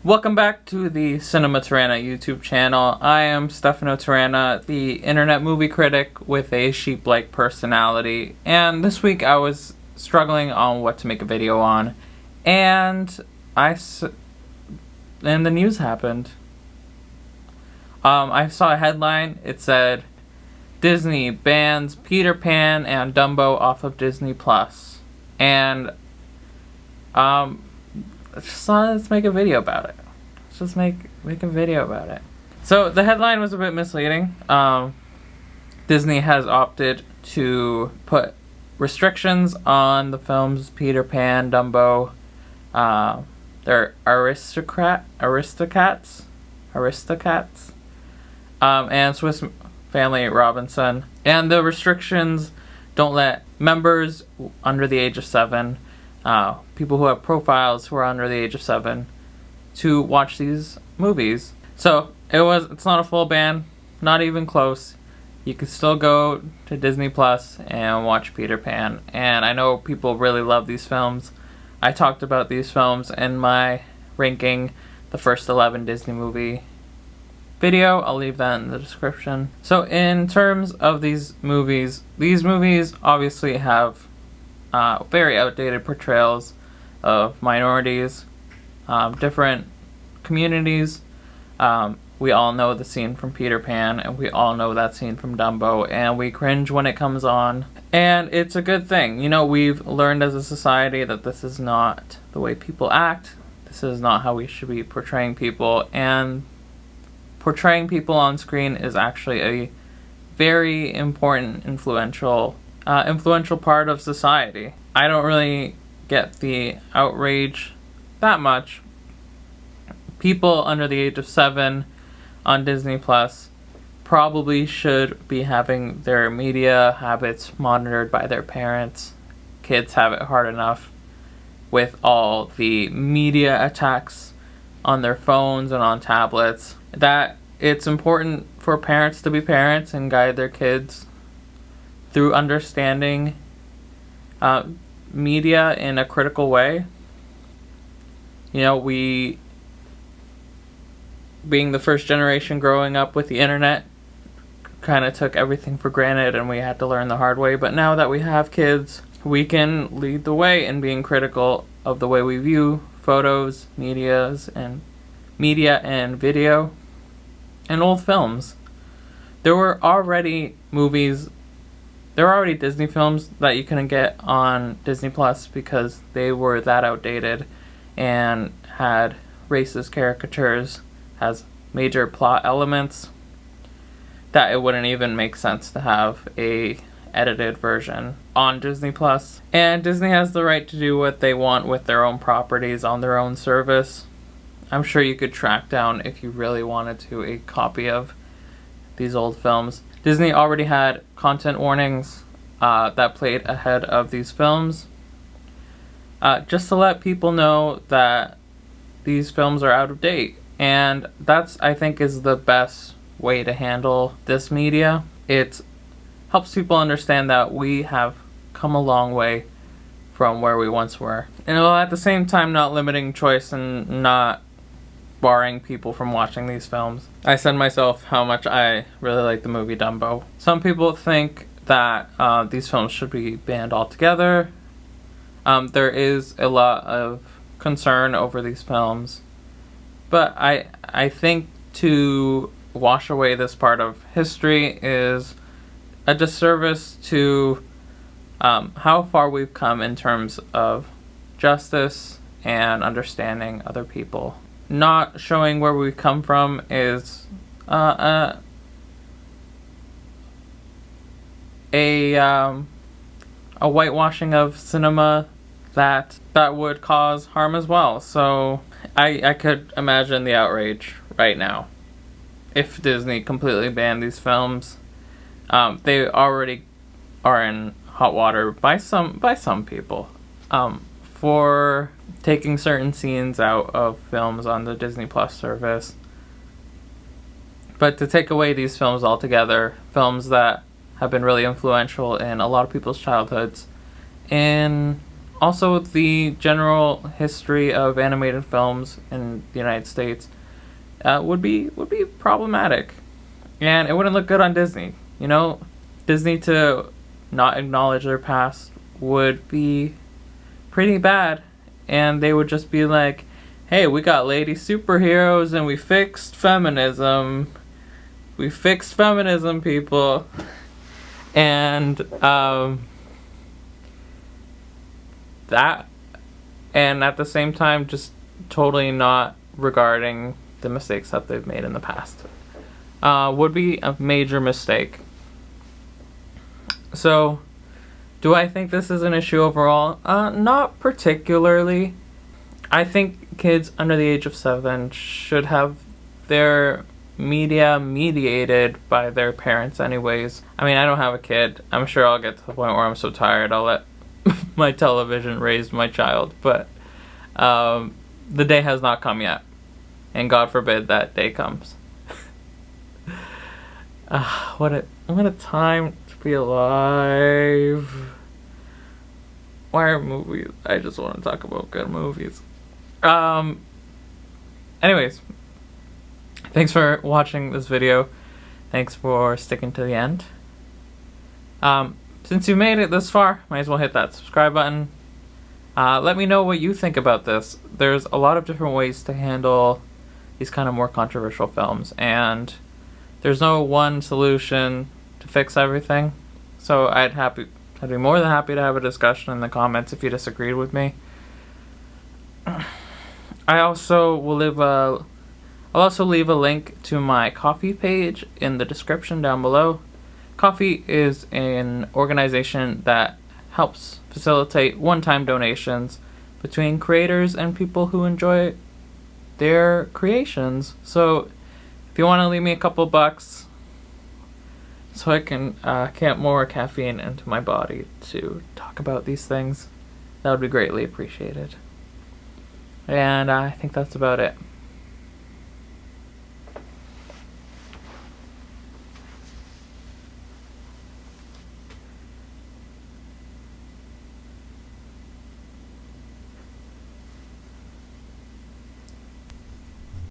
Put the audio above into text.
Welcome back to the Cinema Tirana YouTube channel. I am Stefano Tirana, the internet movie critic with a sheep-like personality, and this week I was struggling on what to make a video on, and the news happened. I saw a headline. It said, Disney bans Peter Pan and Dumbo off of Disney Plus, and let's make a video about it. Let's just make a video about it. So the headline was a bit misleading. Disney has opted to put restrictions on the films Peter Pan, Dumbo. They're Aristocats, and Swiss Family Robinson. And the restrictions don't let members under the age of 7, people who have profiles who are under the age of 7, to watch these movies. So it's not a full ban, not even close. You can still go to Disney Plus and watch Peter Pan. And I know people really love these films. I talked about these films in my ranking the first 11 Disney movie video. I'll leave that in the description. So in terms of these movies obviously have very outdated portrayals of minorities, different communities. We all know the scene from Peter Pan, and we all know that scene from Dumbo, and we cringe when it comes on. And it's a good thing. You know, we've learned as a society that this is not the way people act. This is not how we should be portraying people, and portraying people on screen is actually a very important, influential part of society. I don't really get the outrage that much. People under the age of 7 on Disney Plus probably should be having their media habits monitored by their parents. Kids have it hard enough with all the media attacks on their phones and on tablets, that it's important for parents to be parents and guide their kids through understanding media in a critical way. You know, we, being the first generation growing up with the internet, kind of took everything for granted, and we had to learn the hard way. But now that we have kids, we can lead the way in being critical of the way we view photos, media and video, and old films. There were already Disney films that you couldn't get on Disney Plus because they were that outdated and had racist caricatures, has major plot elements, that it wouldn't even make sense to have a edited version on Disney Plus. And Disney has the right to do what they want with their own properties on their own service. I'm sure you could track down, if you really wanted to, a copy of these old films. Disney already had content warnings that played ahead of these films, just to let people know that these films are out of date. And that's, I think, is the best way to handle this media. It helps people understand that we have come a long way from where we once were. And while at the same time not limiting choice and not barring people from watching these films. I said myself how much I really like the movie Dumbo. Some people think that these films should be banned altogether. There is a lot of concern over these films, but I think to wash away this part of history is a disservice to how far we've come in terms of justice and understanding other people. Not showing where we've come from is a whitewashing of cinema that would cause harm as well. So I could imagine the outrage right now if Disney completely banned these films. They already are in hot water by some people for taking certain scenes out of films on the Disney Plus service. But to take away these films altogether, films that have been really influential in a lot of people's childhoods, in also the general history of animated films in the United States would be problematic, and it wouldn't look good on Disney. You know, Disney to not acknowledge their past would be pretty bad, and they would just be like, hey, we got lady superheroes and we fixed feminism. We fixed feminism, people. And that, and at the same time, just totally not regarding the mistakes that they've made in the past, would be a major mistake. So, do I think this is an issue overall? Not particularly. I think kids under the age of 7 should have their media mediated by their parents anyways. I mean, I don't have a kid. I'm sure I'll get to the point where I'm so tired I'll let my television raise my child, but the day has not come yet, and God forbid that day comes. What a time to be alive. Why are movies? I just want to talk about good movies. Anyways, thanks for watching this video. Thanks for sticking to the end. Since you made it this far, might as well hit that subscribe button. Let me know what you think about this. There's a lot of different ways to handle these kind of more controversial films, and there's no one solution to fix everything. So I'd be more than happy to have a discussion in the comments if you disagreed with me. I'll also leave a link to my Ko-fi page in the description down below. Ko-fi is an organization that helps facilitate one-time donations between creators and people who enjoy their creations. So if you want to leave me a couple bucks so I can get more caffeine into my body to talk about these things, that would be greatly appreciated. And I think that's about it.